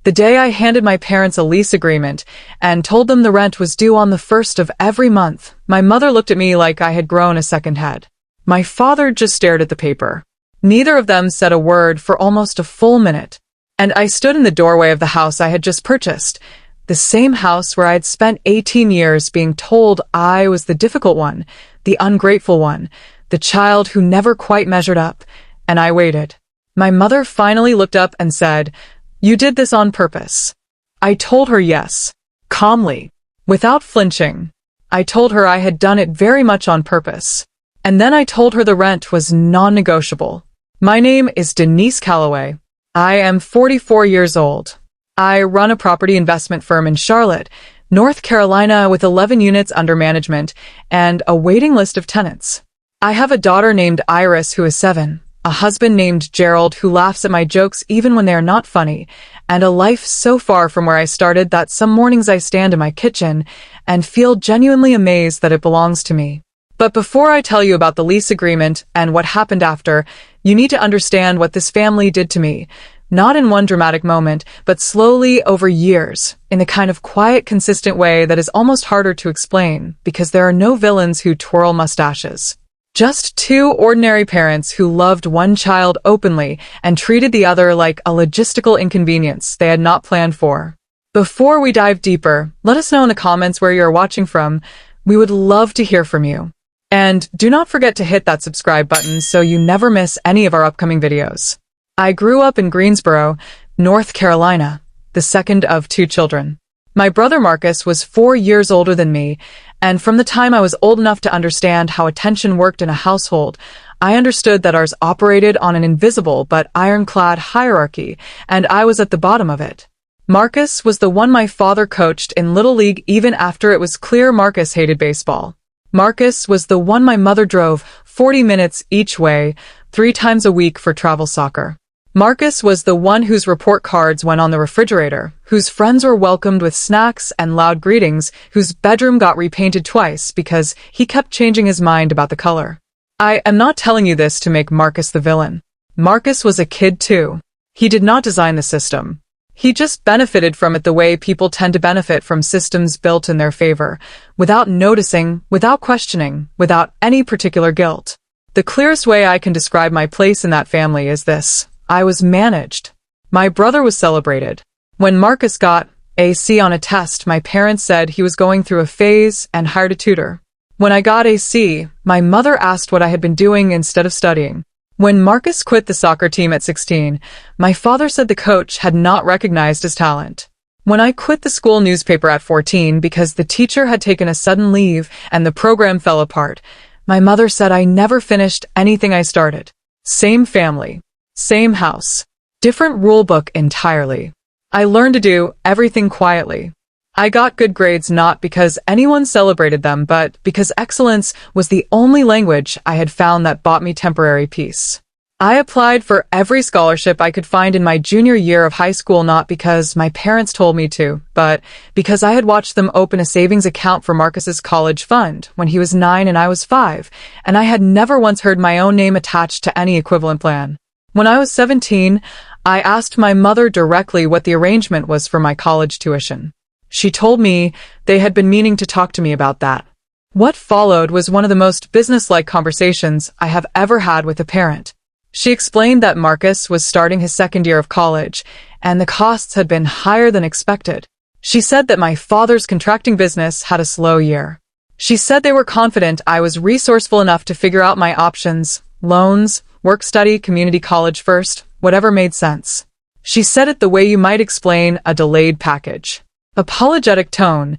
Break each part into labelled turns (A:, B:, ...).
A: The day I handed my parents a lease agreement and told them the rent was due on the first of every month, my mother looked at me like I had grown a second head. My father just stared at the paper. Neither of them said a word for almost a full minute, and I stood in the doorway of the house I had just purchased, the same house where I had spent 18 years being told I was the difficult one, the ungrateful one, the child who never quite measured up, and I waited. My mother finally looked up and said, "You did this on purpose." I told her yes, calmly, without flinching. I told her I had done it very much on purpose. And then I told her the rent was non-negotiable. My name is Denise Calloway. I am 44 years old. I run a property investment firm in Charlotte, North Carolina, with 11 units under management and a waiting list of tenants. I have a daughter named Iris who is 7, a husband named Gerald who laughs at my jokes even when they are not funny, and a life so far from where I started that some mornings I stand in my kitchen and feel genuinely amazed that it belongs to me. But before I tell you about the lease agreement and what happened after, you need to understand what this family did to me, not in one dramatic moment, but slowly over years, in the kind of quiet, consistent way that is almost harder to explain, because there are no villains who twirl mustaches. Just two ordinary parents who loved one child openly and treated the other like a logistical inconvenience they had not planned for. Before we dive deeper, let us know in the comments where you're watching from. We would love to hear from you. And do not forget to hit that subscribe button so you never miss any of our upcoming videos. I grew up in Greensboro, North Carolina, the second of 2 children. My brother Marcus was 4 years older than me, and from the time I was old enough to understand how attention worked in a household, I understood that ours operated on an invisible but ironclad hierarchy, and I was at the bottom of it. Marcus was the one my father coached in Little League even after it was clear Marcus hated baseball. Marcus was the one my mother drove 40 minutes each way, 3 times a week for travel soccer. Marcus was the one whose report cards went on the refrigerator, whose friends were welcomed with snacks and loud greetings, whose bedroom got repainted twice because he kept changing his mind about the color. I am not telling you this to make Marcus the villain. Marcus was a kid too. He did not design the system. He just benefited from it the way people tend to benefit from systems built in their favor, without noticing, without questioning, without any particular guilt. The clearest way I can describe my place in that family is this: I was managed. My brother was celebrated. When Marcus got a C on a test, my parents said he was going through a phase and hired a tutor. When I got a C, my mother asked what I had been doing instead of studying. When Marcus quit the soccer team at 16, my father said the coach had not recognized his talent. When I quit the school newspaper at 14 because the teacher had taken a sudden leave and the program fell apart, my mother said I never finished anything I started. Same family, same house, different rule book entirely. I learned to do everything quietly. I got good grades not because anyone celebrated them, but because excellence was the only language I had found that bought me temporary peace. I applied for every scholarship I could find in my junior year of high school, not because my parents told me to, but because I had watched them open a savings account for Marcus's college fund when he was 9 and I was 5, and I had never once heard my own name attached to any equivalent plan. When I was 17, I asked my mother directly what the arrangement was for my college tuition. She told me they had been meaning to talk to me about that. What followed was one of the most businesslike conversations I have ever had with a parent. She explained that Marcus was starting his second year of college, and the costs had been higher than expected. She said that my father's contracting business had a slow year. She said they were confident I was resourceful enough to figure out my options: loans, work-study, community college first, whatever made sense. She said it the way you might explain a delayed package. Apologetic tone,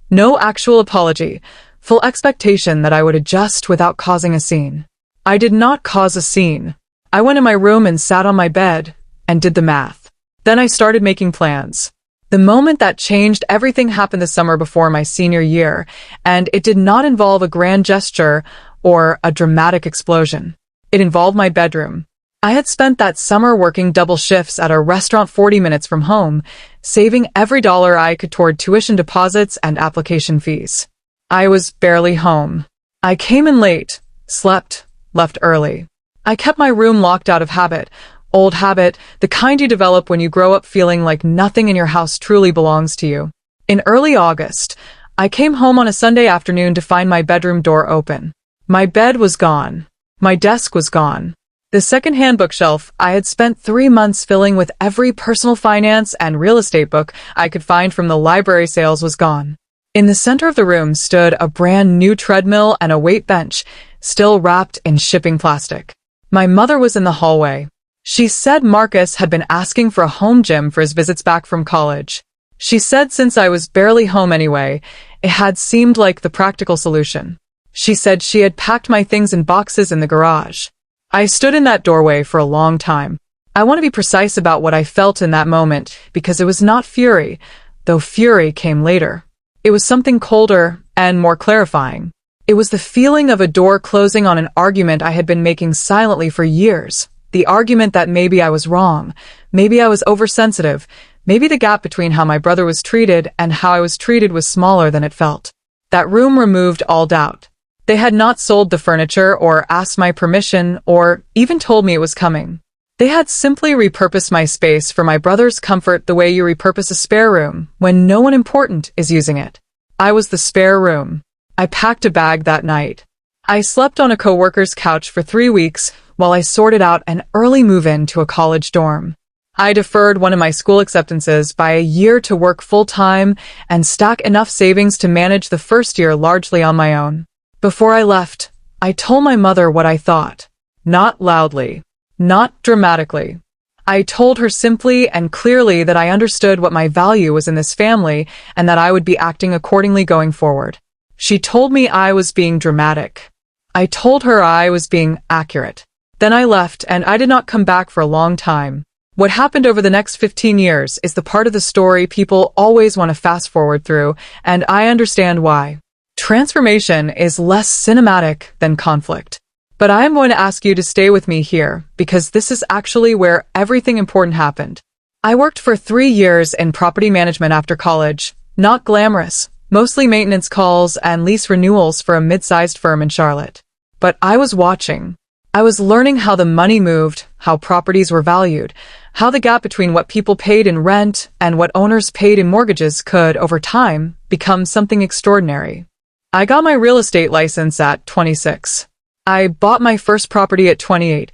A: no actual apology, full expectation that I would adjust without causing a scene. I did not cause a scene. I went in my room and sat on my bed and did the math. Then I started making plans. The moment that changed everything happened the summer before my senior year, and it did not involve a grand gesture or a dramatic explosion. It involved my bedroom. I had spent that summer working double shifts at a restaurant 40 minutes from home, saving every dollar I could toward tuition deposits and application fees. I was barely home. I came in late, slept, left early. I kept my room locked out of habit, Old habit, the kind you develop when you grow up feeling like nothing in your house truly belongs to you. In early August, I came home on a Sunday afternoon to find my bedroom door open. My bed was gone. My desk was gone. The second-hand bookshelf I had spent 3 months filling with every personal finance and real estate book I could find from the library sales was gone. In the center of the room stood a brand new treadmill and a weight bench, still wrapped in shipping plastic. My mother was in the hallway. She said Marcus had been asking for a home gym for his visits back from college. She said since I was barely home anyway, it had seemed like the practical solution. She said she had packed my things in boxes in the garage. I stood in that doorway for a long time. I want to be precise about what I felt in that moment because it was not fury, though fury came later. It was something colder and more clarifying. It was the feeling of a door closing on an argument I had been making silently for years. The argument that maybe I was wrong, maybe I was oversensitive, maybe the gap between how my brother was treated and how I was treated was smaller than it felt. That room removed all doubt. They had not sold the furniture or asked my permission or even told me it was coming. They had simply repurposed my space for my brother's comfort the way you repurpose a spare room when no one important is using it. I was the spare room. I packed a bag that night. I slept on a coworker's couch for 3 weeks while I sorted out an early move-in to a college dorm. I deferred one of my school acceptances by a year to work full-time and stack enough savings to manage the first year largely on my own. Before I left, I told my mother what I thought. Not loudly. Not dramatically. I told her simply and clearly that I understood what my value was in this family and that I would be acting accordingly going forward. She told me I was being dramatic. I told her I was being accurate. Then I left and I did not come back for a long time. What happened over the next 15 years is the part of the story people always want to fast forward through, and I understand why. Transformation is less cinematic than conflict. But I am going to ask you to stay with me here, because this is actually where everything important happened. I worked for 3 years in property management after college. Not glamorous, mostly maintenance calls and lease renewals for a mid-sized firm in Charlotte. But I was watching. I was learning how the money moved, how properties were valued, how the gap between what people paid in rent and what owners paid in mortgages could, over time, become something extraordinary. I got my real estate license at 26. I bought my first property at 28,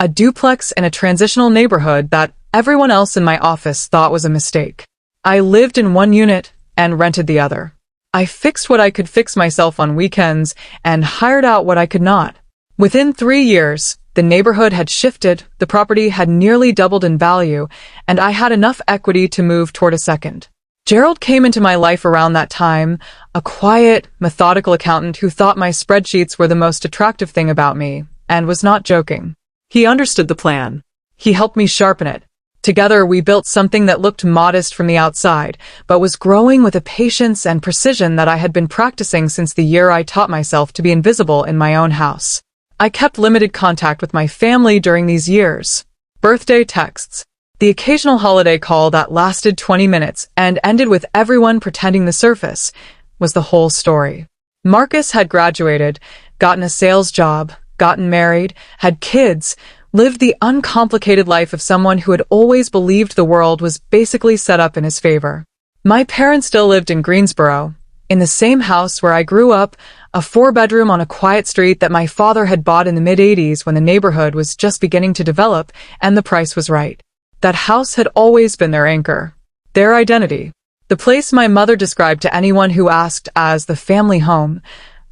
A: a duplex in a transitional neighborhood that everyone else in my office thought was a mistake. I lived in one unit and rented the other. I fixed what I could fix myself on weekends and hired out what I could not. Within 3 years, the neighborhood had shifted, the property had nearly doubled in value, and I had enough equity to move toward a second. Gerald came into my life around that time, a quiet, methodical accountant who thought my spreadsheets were the most attractive thing about me, and was not joking. He understood the plan. He helped me sharpen it. Together, we built something that looked modest from the outside, but was growing with a patience and precision that I had been practicing since the year I taught myself to be invisible in my own house. I kept limited contact with my family during these years. Birthday texts. The occasional holiday call that lasted 20 minutes and ended with everyone pretending the surface was the whole story. Marcus had graduated, gotten a sales job, gotten married, had kids, lived the uncomplicated life of someone who had always believed the world was basically set up in his favor. My parents still lived in Greensboro, in the same house where I grew up, a 4-bedroom on a quiet street that my father had bought in the mid-'80s when the neighborhood was just beginning to develop and the price was right. That house had always been their anchor, their identity, the place my mother described to anyone who asked as the family home,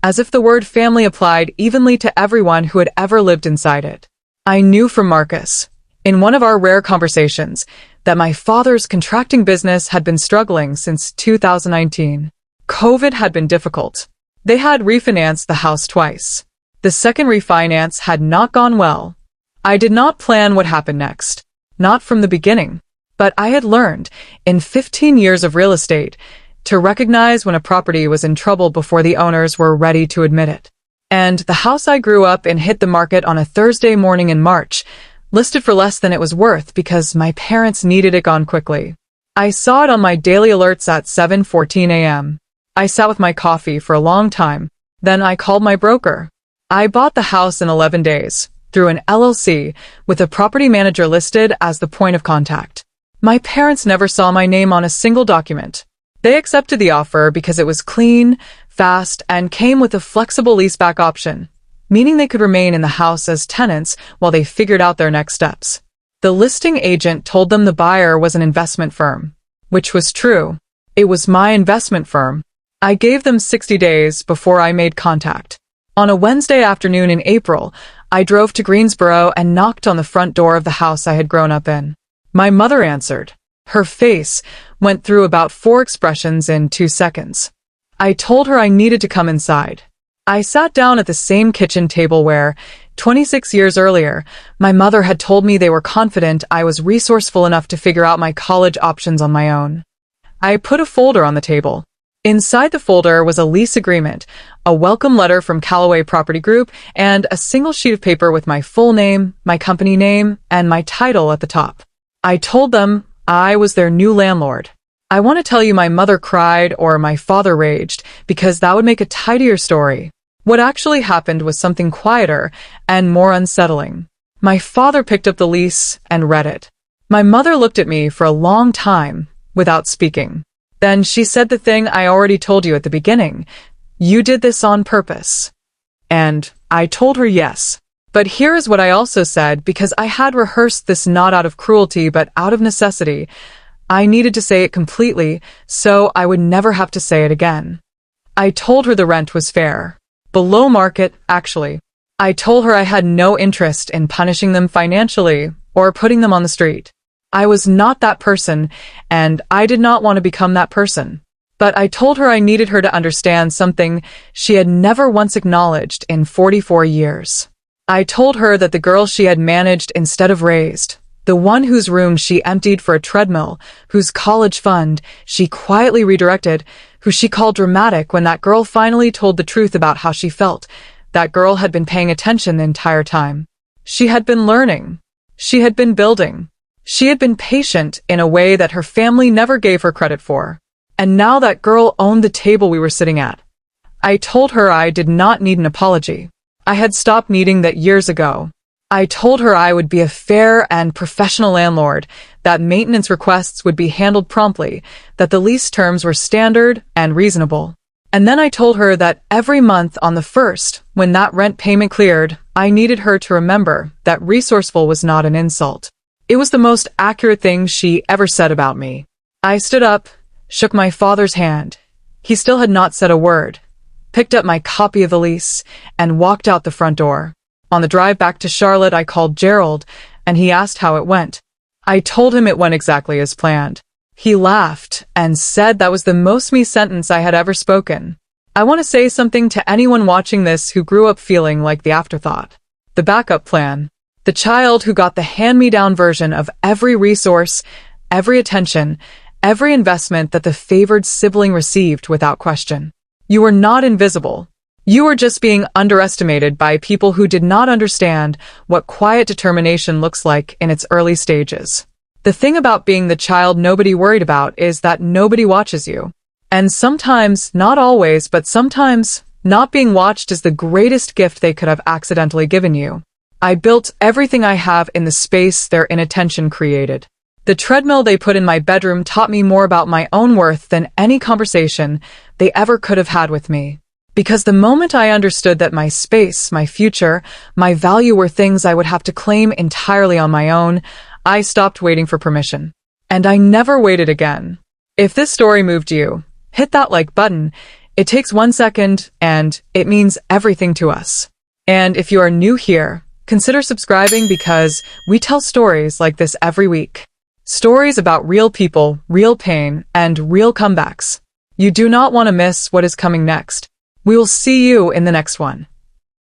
A: as if the word family applied evenly to everyone who had ever lived inside it. I knew from Marcus, in one of our rare conversations, that my father's contracting business had been struggling since 2019. COVID had been difficult. They had refinanced the house twice. The second refinance had not gone well. I did not plan what happened next. Not from the beginning, but I had learned, in 15 years of real estate, to recognize when a property was in trouble before the owners were ready to admit it. And the house I grew up in hit the market on a Thursday morning in March, listed for less than it was worth because my parents needed it gone quickly. I saw it on my daily alerts at 7:14 a.m. I sat with my coffee for a long time. Then I called my broker. I bought the house in 11 days, through an LLC with a property manager listed as the point of contact. My parents never saw my name on a single document. They accepted the offer because it was clean, fast, and came with a flexible leaseback option, meaning they could remain in the house as tenants while they figured out their next steps. The listing agent told them the buyer was an investment firm, which was true. It was my investment firm. I gave them 60 days before I made contact. On a Wednesday afternoon in April, I drove to Greensboro and knocked on the front door of the house I had grown up in. My mother answered. Her face went through about 4 expressions in 2 seconds. I told her I needed to come inside. I sat down at the same kitchen table where, 26 years earlier, my mother had told me they were confident I was resourceful enough to figure out my college options on my own. I put a folder on the table. Inside the folder was a lease agreement, a welcome letter from Callaway Property Group, and a single sheet of paper with my full name, my company name, and my title at the top. I told them I was their new landlord. I want to tell you my mother cried or my father raged, because that would make a tidier story. What actually happened was something quieter and more unsettling. My father picked up the lease and read it. My mother looked at me for a long time without speaking. Then she said the thing I already told you at the beginning. You did this on purpose. And I told her yes. But here is what I also said, because I had rehearsed this not out of cruelty but out of necessity. I needed to say it completely, so I would never have to say it again. I told her the rent was fair. Below market, actually. I told her I had no interest in punishing them financially or putting them on the street. I was not that person, and I did not want to become that person. But I told her I needed her to understand something she had never once acknowledged in 44 years. I told her that the girl she had managed instead of raised, the one whose room she emptied for a treadmill, whose college fund she quietly redirected, who she called dramatic when that girl finally told the truth about how she felt, that girl had been paying attention the entire time. She had been learning. She had been building. She had been patient in a way that her family never gave her credit for. And now that girl owned the table we were sitting at. I told her I did not need an apology. I had stopped needing that years ago. I told her I would be a fair and professional landlord, that maintenance requests would be handled promptly, that the lease terms were standard and reasonable. And then I told her that every month on the 1st, when that rent payment cleared, I needed her to remember that resourceful was not an insult. It was the most accurate thing she ever said about me. I stood up, shook my father's hand. He still had not said a word, picked up my copy of the lease, and walked out the front door. On the drive back to Charlotte, I called Gerald, and he asked how it went. I told him it went exactly as planned. He laughed and said that was the most me sentence I had ever spoken. I want to say something to anyone watching this who grew up feeling like the afterthought, the backup plan, the child who got the hand-me-down version of every resource, every attention, every investment that the favored sibling received without question. You were not invisible. You were just being underestimated by people who did not understand what quiet determination looks like in its early stages. The thing about being the child nobody worried about is that nobody watches you. And sometimes, not always, but sometimes, not being watched is the greatest gift they could have accidentally given you. I built everything I have in the space their inattention created. The treadmill they put in my bedroom taught me more about my own worth than any conversation they ever could have had with me. Because the moment I understood that my space, my future, my value were things I would have to claim entirely on my own, I stopped waiting for permission. And I never waited again. If this story moved you, hit that like button. It takes 1 second, and it means everything to us. And if you are new here, consider subscribing because we tell stories like this every week. Stories about real people, real pain, and real comebacks. You do not want to miss what is coming next. We will see you in the next one.